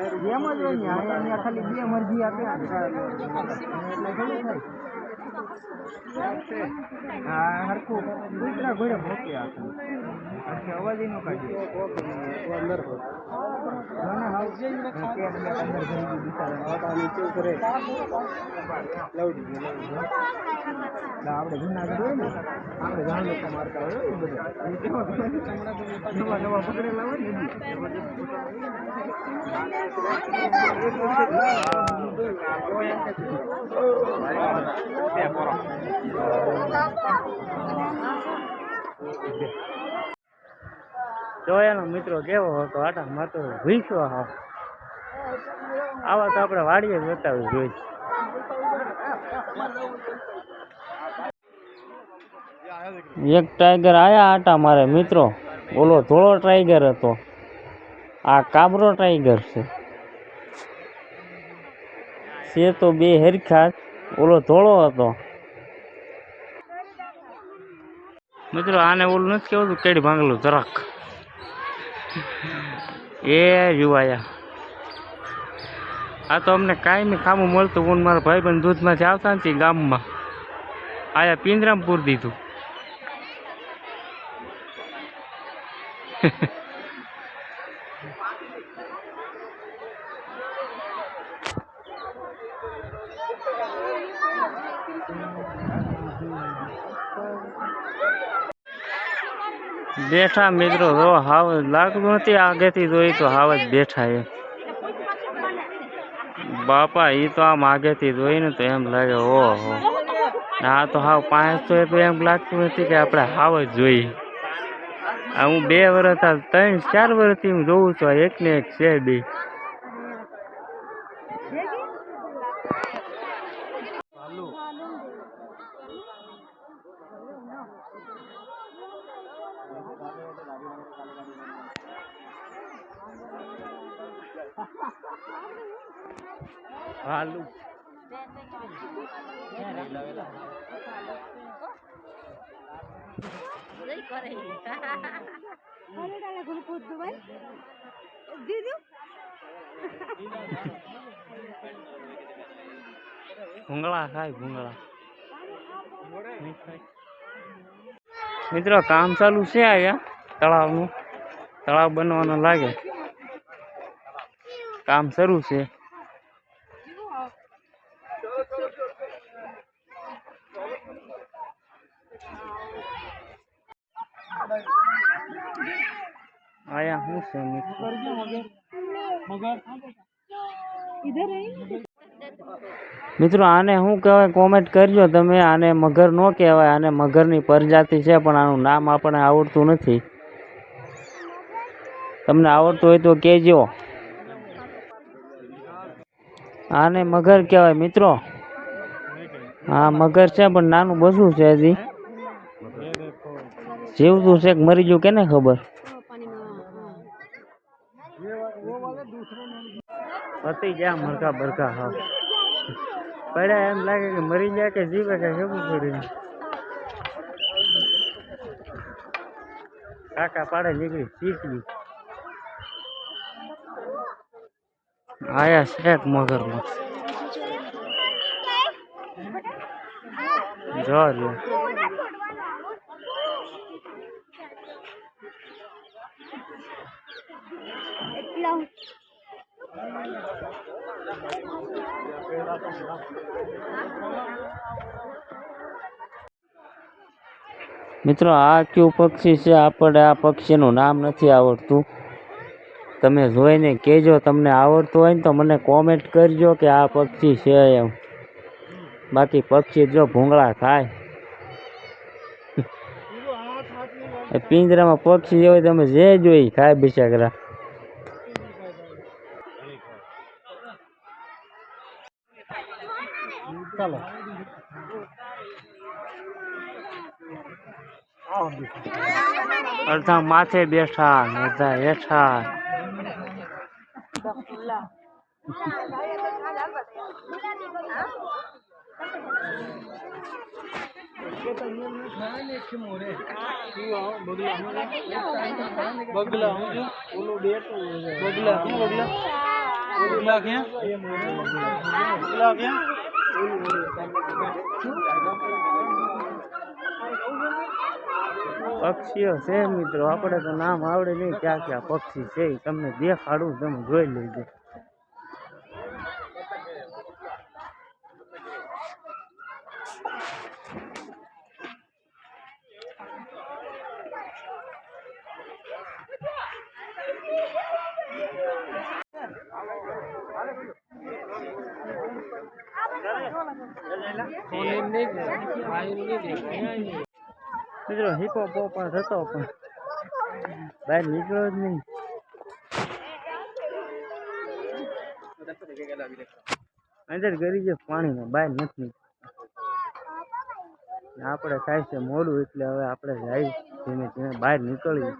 એમ જ હોય ને અહીંયા ખાલી બે મરજી આપે એટલે થોડું થાય હા હરખું કૂતરા ઘોડે ભોકે આપે અવાજ નો કાઢી અંદર આપણે જુનાગઢ હોય ને આપણે ઘણા લોકો મારતા હોય એ બધા નવા નવા પકડેલા હોય ને જોયાનો મિત્રો કેવો હતો આટા માતો ભીસો હા આવા તો આપણે વાડીએ જ બતાવી જોઈએ. એક ટાઈગર આયા આટા મારે મિત્રો, ઓલો ધોળો ટાઈગર હતો, આ કાબરો ટાઈગર છે તો બે હરખા, ઓલો ધોળો હતો મિત્રો. આને ઓલું નથી કેવું કેડી ભાંગલું જરાક એ જોવાયા. આ તો અમને કાંઈ ખાવું મળતું હું મારા ભાઈબંધ દૂધમાંથી આવતા નથી ગામમાં, આયા પિંજરામાં પૂરી દીધું. બેઠા મિત્રો જો હાવ લાગતું નથી, આગેથી જોઈ તો હાવ જ બેઠા એ બાપા. એ તો આમ આગેથી જોઈને તો એમ લાગે ઓહો, આ તો હાવ 500 તો એમ લાગતું નથી કે આપણે હાવ જ જોઈએ. આ હું 2 વર્ષ 3-4 વર્ષથી હું જોઉં છું, એક ને એક છે બે. હાલું ભૂંગળા ખાય ભૂંગળા. મિત્રો કામ ચાલુ છે અહીંયા તળાવનું, તળાવ બનવાનું લાગે, કામ શરૂ છે. આયા શું છે મિત્રો? આને શું કહેવાય કોમેન્ટ કરજો તમે. આને મગર ન કહેવાય, આને મગરની પ્રજાતિ છે પણ આનું નામ આપણને આવડતું નથી. તમને આવડતું હોય તો કહેજો. આને મગર કહેવાય મિત્રો. હા મગર છે પણ નાનું બસું છે, હજી જીવતું છે કે મરી ગયું કેને ખબર. પતી ગયા મરઘા બરઘા હાવ પડ્યા, એમ લાગે કે મરી ગયા કે જીવે કે કેવું પડ્યું. કાકા પાડે નીકળી ચીકડી આયા શેક મગરમાં જો મિત્રો. આ કયું પક્ષી છે? આપણે આ પક્ષીનું નામ નથી આવડતું, તમે જોઈને કહેજો. તમને આવડતું હોય ને તો મને કોમેન્ટ કરજો કે આ પક્ષી છે એમ. બાકી પક્ષી જો ભૂંગળા ખાય. પિંજરામાં પક્ષી હોય તમે જે જોઈ ખાય બિચારા. ચાલો અડધા માથે બેઠા, અડધા હેઠા. પક્ષીઓ છે મિત્રો, આપણે તો નામ આવડે નહીં ક્યાં ક્યાં પક્ષી છે ઈ તમને દેખાડું, તમે જોઈ લેજો. મિત્રો હિપો પોપા થતો પણ બહાર નીકળ્યો જ નહીં. અંદર ગરી છે પાણીમાં, બહાર નથી. આપણે થાય છે મોડું, એટલે હવે આપણે જાય ધીમે ધીમે બહાર નીકળીએ.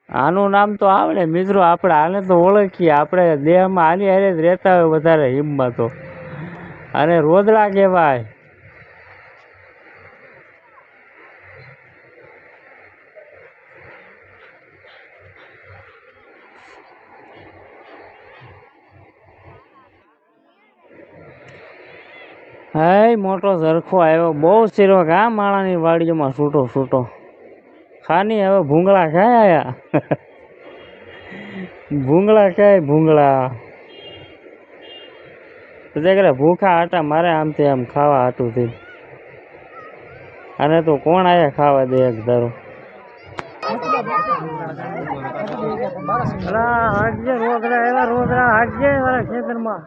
આનું નામ તો આવડે મિત્રો, આપણે આને તો ઓળખીએ. આપણે દેહમાં આની હારે જ રહેતા હોય વધારે હિમમાં તો. અને રોદડા કહેવાય. હાય મોટો ઝરખો આવ્યો, બહુ શીરો કા માણાની વાડીઓમાં છૂટો છૂટો. ખાની હવે ભૂંગળા ખાય આયા. ભૂંગળા ખાય ભૂંગળા. કરે ભૂખા આટા મારે આમથી આમ ખાવા હાટું થી. અને તો કોણ આયા ખાવા દે એક ધારો. હાજે રોગડા એવા રોગડા હાજે મારા ખેતરમાં.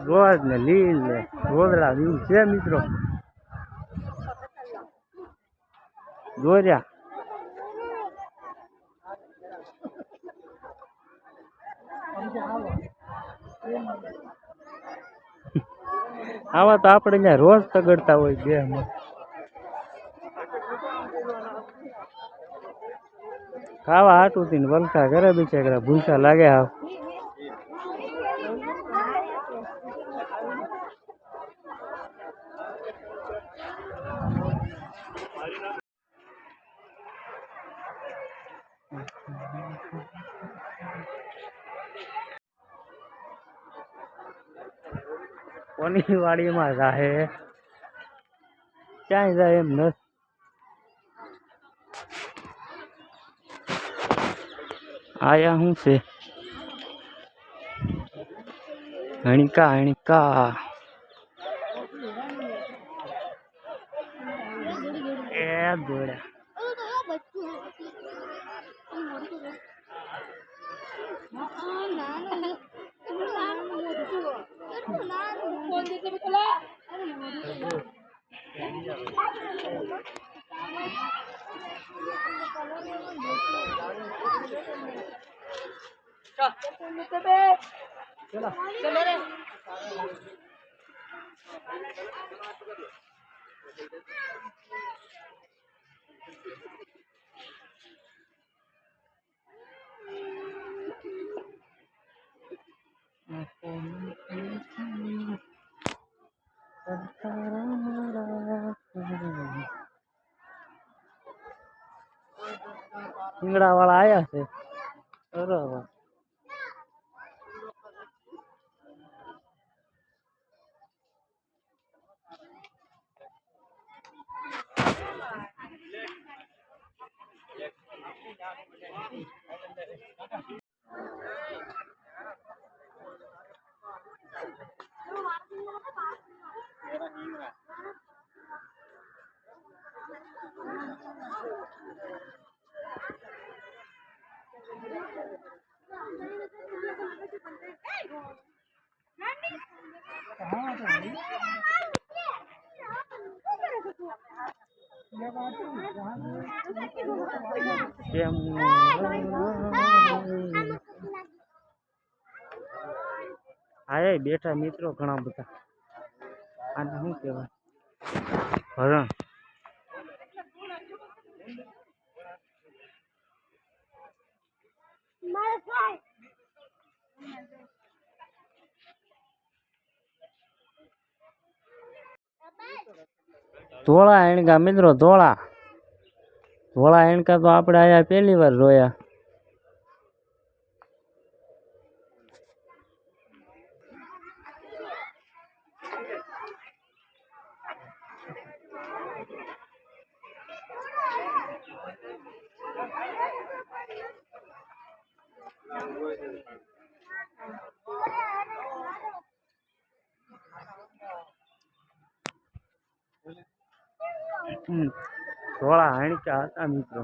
રોજ ને લીલ ને રોદડા એવું છે મિત્રો. જોર્યા આવા તો આપણે ત્યાં રોજ તગડતા હોય દેહમાં. ખાવા હાટું થી વલખા કરે બિચારા, ભૂસા લાગે હાવ. કોની વાડીમાં જાય ક્યાંય જાય એમ નથી. આયા શું છે? હણકા હણકા એ દોડ્યા. રીંગણા વાળા આયા છે. બરાબર. હા બેઠા મિત્રો ઘણા બધા. આને શું કહેવાય? હરણ. ધોળા એણકા મિત્રો, ધોળા ધોળા એણકા તો આપણે અહીંયા પહેલી વાર જોયા. ધોળા હાણકા હતા મિત્રો.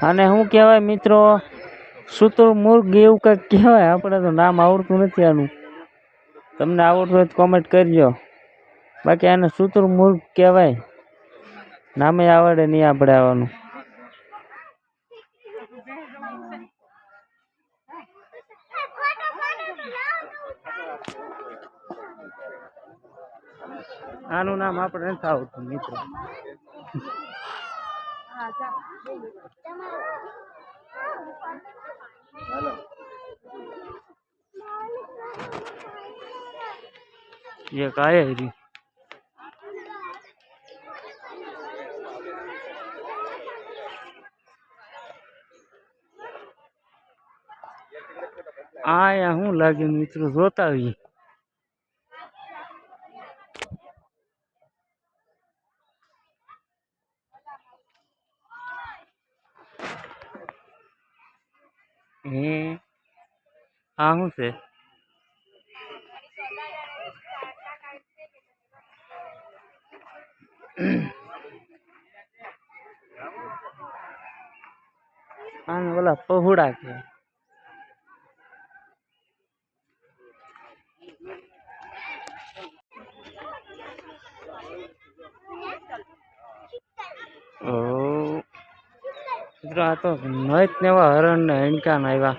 અને શું કહેવાય મિત્રો, શુતુરમુર્ગ એવું કંઈક કહેવાય. આપણે તો નામ આવડતું નથી આનું. તમને આવડતું હોય તો કોમેન્ટ કરજો. બાકી આને શુતુરમુર્ગ કહેવાય. નામે આવડે નહીં આપણે આવવાનું. આનું નામ આપણે નથી આવડતું મિત્રો. ये काय है री आया हूँ लागे मित्रों जोता हुई. हाँ हूँ से बोला पहुड़ा के तो नईत ने हरण ने एणका आया.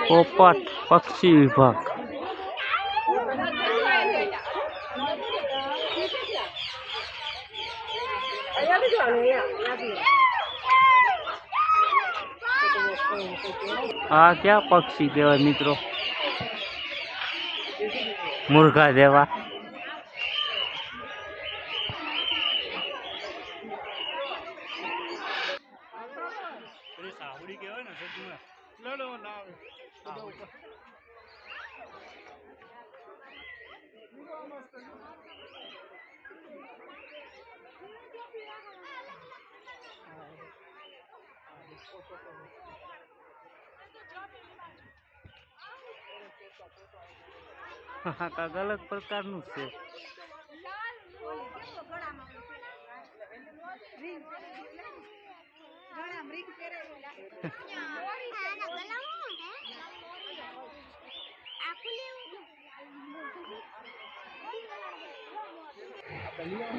पोपट पक्षी विभाग आ क्या पक्षी कहवाय मित्रों, मुर्गा जेवा. કાંક અલગ પ્રકારનું છે.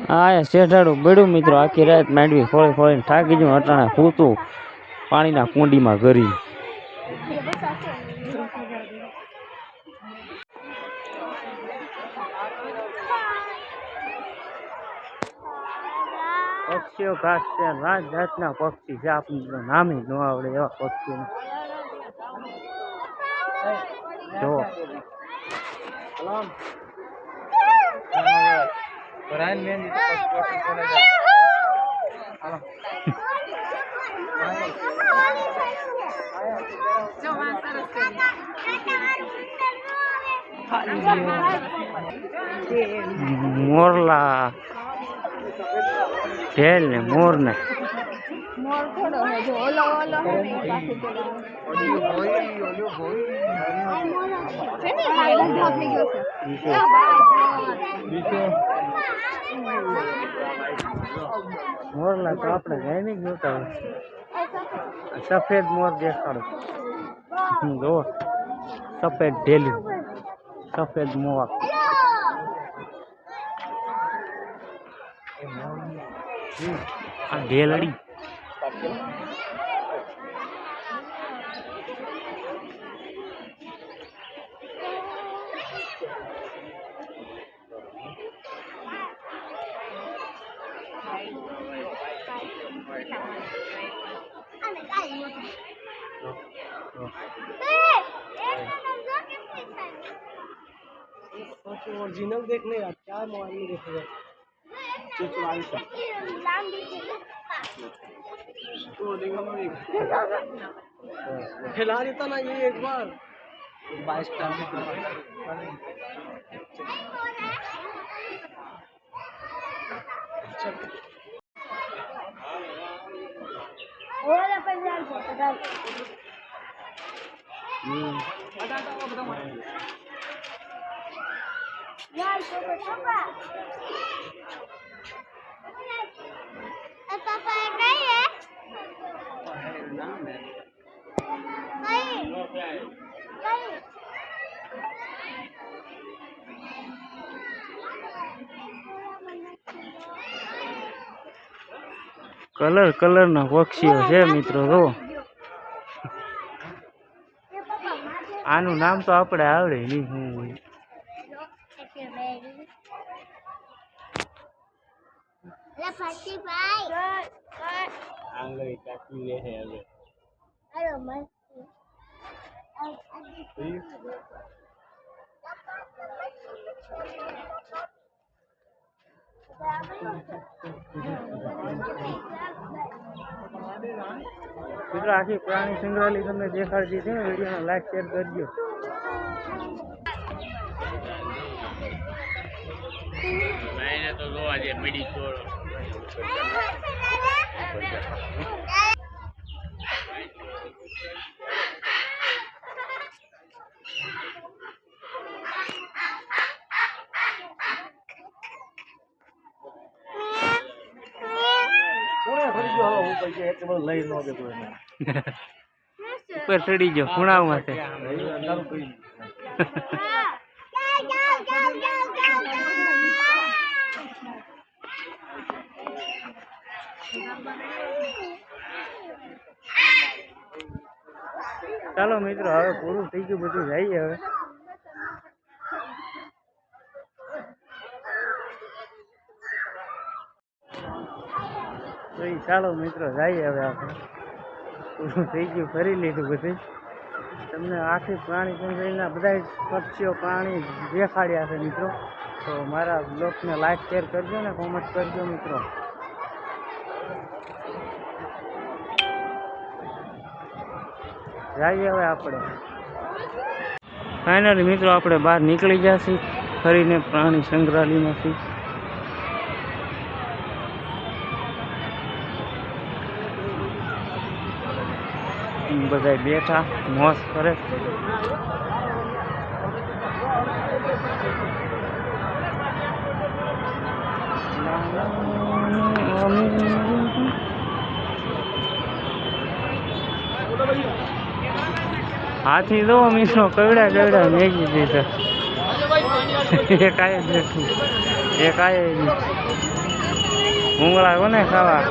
હા શેઠાડું બેડું મિત્રો. આખી રાત માંડવી ખોળી ખોળીને થાકી ગયું. અટાણે સૂતું પાણીના કુંડીમાં ગરી. પક્ષીઓ ઘાસ છે, રાત જાતના પક્ષી છે. આપણને નામે ન આવડે એવા પક્ષીઓ જો. मोरला ढेल ने मोर ने મોર થોડો હે જો ઓલો ઓલો હે ને ઈ પાછું પેલો છે ને આ ગંધો થઈ ગયો છે મોરલા તો આપણે જાય નહીં જોતા હોય. સફેદ મોર દેખાડો જો સફેદ ઢેલી સફેદ મોર આ ઢેલડી ओरिजिनल देखने यार क्या मोबाइल में देखेगा तो देखा मैं खिला देता ना ये एक बार 22 टाइम पापा गए हैं કલર કલર ના પક્ષીઓ છે મિત્રો જો આનું નામ તો આપણે આવડે નહીં શું હોય આંગળી કાકી લે છે હવે મિત્રો આખી પ્રાણી સંગ્રહાલય તમને દેખાડતી છે ને વિડીયોને લાઈક શેર કરજો. મેને તો જો આજે મીડી છોડો ઉપર ચડી ગયો ખૂણામાં છે ચાલો મિત્રો હવે પૂરું થઈ ગયું બધું જઈએ હવે તો ચાલો મિત્રો જઈએ હવે આપણે પૂરું થઈ ગયું ફરી લીધું બધું તમને આખી પ્રાણી સંગ્રહાલયના બધા પક્ષીઓ પ્રાણી દેખાડ્યા છે મિત્રો તો મારા બ્લોગને લાઈક શેર કરજો ને કોમેન્ટ કરજો મિત્રો જઈએ હવે આપણે ફાઇનલી મિત્રો આપણે બહાર નીકળી જશે ફરીને પ્રાણી સંગ્રહાલયમાંથી બધા બેઠા મોજ કરે હાથી દો મિત્રો કવડા કવડા મેગી દીધા એક આય જ નથી એક આય ઉંગળા કોને ખાવા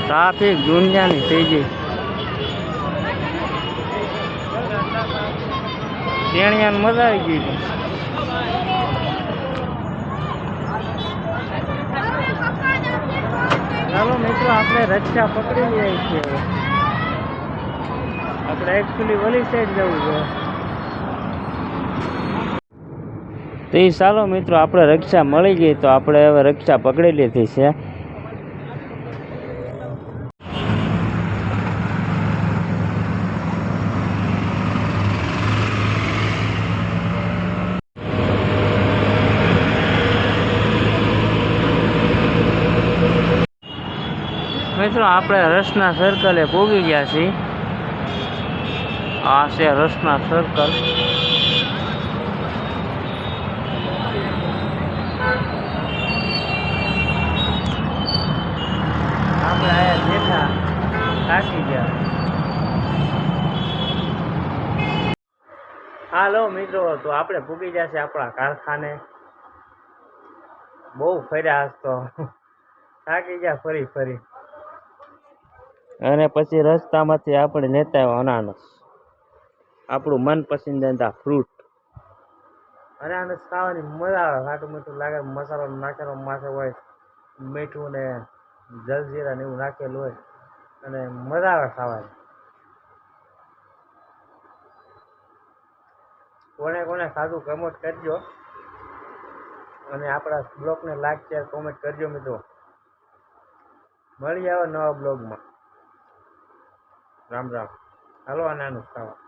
ટ્રાફિક દુનિયાની થઈ ગઈ તેણિયાને મજા આવી ગઈ ચાલો મિત્રો આપણે રક્ષા પકડી લઈએ છીએ આપણે એકચ્યુઅલી ઓલી સાઈડ જવું છે તો એ ચાલો મિત્રો આપણે રક્ષા મળી ગઈ તો આપણે હવે રક્ષા પકડી લીધી છે મિત્રો આપણે રસના સર્કલે પહોંચી ગયા છીએ. આ છે રસના સર્કલ. આપણે આયા બેઠા થાકી ગયા. હાલો મિત્રો, તો આપણે પૂગી જશે આપણા કારખાને. બહુ ફર્યા આજ તો, થાકી ગયા ફરી ફરી. અને પછી રસ્તામાંથી આપણે લેતા આવ્યા અનાનસ, આપણું મનપસંદીદા ફ્રૂટ. અનાનસ ખાવાની મજા આવે. ખાટું મીઠું લાગે, મસાલો નાખેલો માથે હોય, મીઠું ને જલજીરા ને એવું નાખેલું હોય, અને મજા આવે ખાવાની. કોને કોને ખાધું કમેન્ટ કરજો, અને આપણા બ્લોગને લાઈક શેર કોમેન્ટ કરજો મિત્રો. મળી આવે નવા બ્લોગમાં. રામ રામ. હાલો અનાનસ ખાવા.